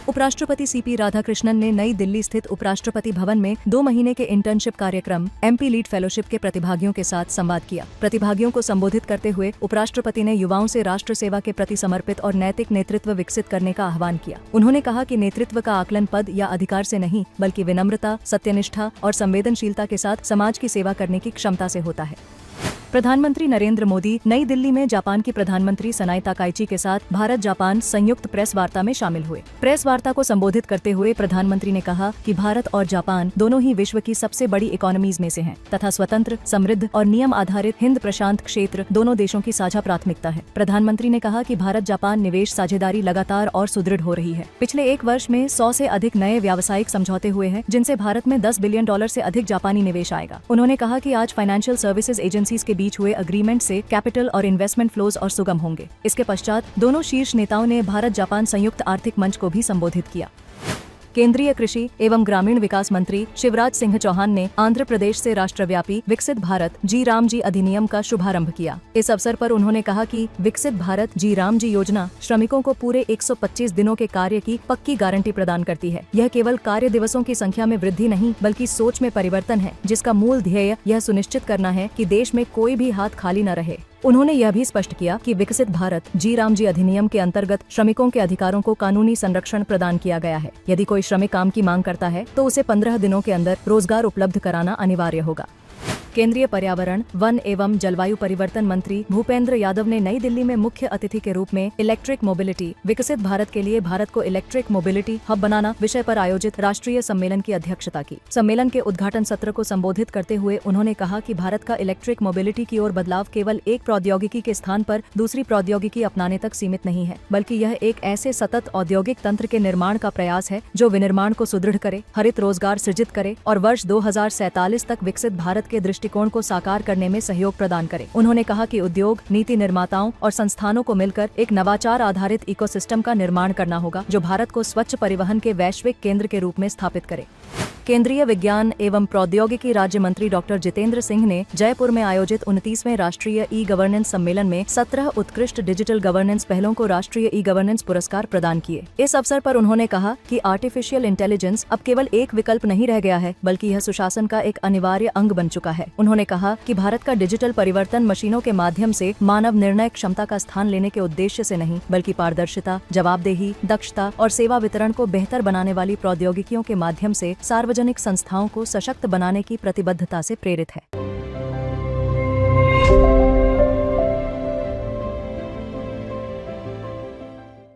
उपराष्ट्रपति सीपी राधाकृष्णन ने नई दिल्ली स्थित उपराष्ट्रपति भवन में 2 महीने के इंटर्नशिप कार्यक्रम MP लीड फेलोशिप के प्रतिभागियों के साथ संवाद किया। प्रतिभागियों को संबोधित करते हुए उपराष्ट्रपति ने युवाओं से राष्ट्र सेवा के प्रति समर्पित और नैतिक नेतृत्व विकसित करने का आह्वान किया। उन्होंने कहा कि नेतृत्व का आकलन पद या अधिकार से नहीं, बल्कि विनम्रता, सत्यनिष्ठा और संवेदनशीलता के साथ समाज की सेवा करने की क्षमता से होता है। प्रधानमंत्री नरेंद्र मोदी नई दिल्ली में जापान की प्रधानमंत्री सनाई ताकाइची के साथ भारत जापान संयुक्त प्रेस वार्ता में शामिल हुए। प्रेस वार्ता को संबोधित करते हुए प्रधानमंत्री ने कहा कि भारत और जापान दोनों ही विश्व की सबसे बड़ी इकोनॉमीज में से हैं तथा स्वतंत्र, समृद्ध और नियम आधारित हिंद प्रशांत क्षेत्र दोनों देशों की साझा प्राथमिकता है। प्रधानमंत्री ने कहा कि भारत जापान निवेश साझेदारी लगातार और सुदृढ़ हो रही है। पिछले 1 वर्ष में 100 से अधिक नए व्यावसायिक समझौते हुए हैं, जिनसे भारत में $10 बिलियन से अधिक जापानी निवेश आएगा। उन्होंने कहा कि आज फाइनेंशियल सर्विसेज एजेंसीज के बीच हुए अग्रीमेंट से कैपिटल और इन्वेस्टमेंट फ्लोज और सुगम होंगे। इसके पश्चात दोनों शीर्ष नेताओं ने भारत जापान संयुक्त आर्थिक मंच को भी संबोधित किया। केंद्रीय कृषि एवं ग्रामीण विकास मंत्री शिवराज सिंह चौहान ने आंध्र प्रदेश से राष्ट्रव्यापी विकसित भारत जी राम जी अधिनियम का शुभारंभ किया। इस अवसर पर उन्होंने कहा कि विकसित भारत जी राम जी योजना श्रमिकों को पूरे 125 दिनों के कार्य की पक्की गारंटी प्रदान करती है। यह केवल कार्य दिवसों की संख्या में वृद्धि नहीं, बल्कि सोच में परिवर्तन है, जिसका मूल ध्येय यह सुनिश्चित करना है कि देश में कोई भी हाथ खाली न रहे। उन्होंने यह भी स्पष्ट किया कि विकसित भारत जी राम जी अधिनियम के अंतर्गत श्रमिकों के अधिकारों को कानूनी संरक्षण प्रदान किया गया है। यदि कोई श्रमिक काम की मांग करता है तो उसे 15 दिनों के अंदर रोजगार उपलब्ध कराना अनिवार्य होगा। केंद्रीय पर्यावरण, वन एवं जलवायु परिवर्तन मंत्री भूपेंद्र यादव ने नई दिल्ली में मुख्य अतिथि के रूप में इलेक्ट्रिक मोबिलिटी, विकसित भारत के लिए भारत को इलेक्ट्रिक मोबिलिटी हब बनाना विषय पर आयोजित राष्ट्रीय सम्मेलन की अध्यक्षता की। सम्मेलन के उद्घाटन सत्र को संबोधित करते हुए उन्होंने कहा कि भारत का इलेक्ट्रिक मोबिलिटी की ओर बदलाव केवल एक प्रौद्योगिकी के स्थान पर दूसरी प्रौद्योगिकी अपनाने तक सीमित नहीं है, बल्कि यह एक ऐसे सतत औद्योगिक तंत्र के निर्माण का प्रयास है जो विनिर्माण को सुदृढ़ करे, हरित रोजगार सृजित करे और वर्ष 2047 तक विकसित भारत के दृष्टिकोण को साकार करने में सहयोग प्रदान करे। उन्होंने कहा कि उद्योग, नीति निर्माताओं और संस्थानों को मिलकर एक नवाचार आधारित इकोसिस्टम का निर्माण करना होगा जो भारत को स्वच्छ परिवहन के वैश्विक केंद्र के रूप में स्थापित करे। केंद्रीय विज्ञान एवं प्रौद्योगिकी राज्य मंत्री डॉक्टर जितेंद्र सिंह ने जयपुर में आयोजित 29वें राष्ट्रीय ई गवर्नेंस सम्मेलन में 17 उत्कृष्ट डिजिटल गवर्नेंस पहलों को राष्ट्रीय ई गवर्नेंस पुरस्कार प्रदान किए। इस अवसर पर उन्होंने कहा कि आर्टिफिशियल इंटेलिजेंस अब केवल एक विकल्प नहीं रह गया है, बल्कि यह सुशासन का एक अनिवार्य अंग बन चुका है। उन्होंने कहा कि भारत का डिजिटल परिवर्तन मशीनों के माध्यम से मानव निर्णय क्षमता का स्थान लेने के उद्देश्य से नहीं, बल्कि पारदर्शिता, जवाबदेही, दक्षता और सेवा वितरण को बेहतर बनाने वाली प्रौद्योगिकियों के माध्यम से सार्वजनिक संस्थाओं को सशक्त बनाने की प्रतिबद्धता से प्रेरित है।